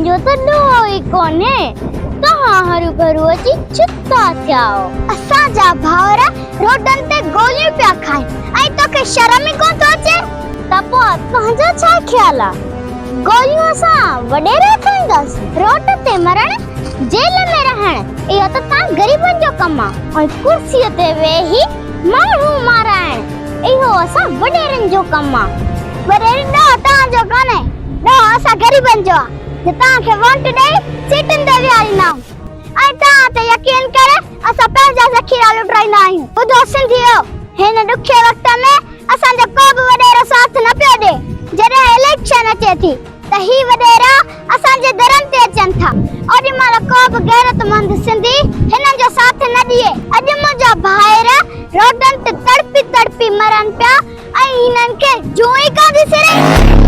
जो तो डोई कोने कहाँ हरू भरू अची छुट्टा थियाओ असा जा भावरा रोडन ते गोलियां पिया खाए आई तो के शर्म ही कोन तो अचे तपो तहजो छा ख्याल आ गोलियों सा वडेरे खाईंदस रोड ते मरण जेल में रहण इहो तो ता गरीबन जो कम आ और कुर्सी ते वेही माण्हू मारायण इहो असा वडेरन जो कम आ वडेरन दा ता जो कोने नो असा गरीबन जो जे ता के वोट दे सीटन दे वियारी ना आई ता ते यकीन करे असा पंहिंजा ज़ख़ीरा लुटाईंदा आहियूं ॿुधो सिंधियो हिन ॾुखे वक़्त में असांजो को बि वॾेरो साथ न पियो ॾे जॾहिं इलेक्शन अचे थी त ही वॾेरा असांजे दरनि ते अचनि था ओॾी महिल को बि गैरतमंद सिंधी हिननि जो साथ न ॾिए अॼु मुंहिंजा भाइर रोडनि ते तड़पी तड़पी मरनि पिया ऐं हिननि खे जूं ई कान ॾिसे रही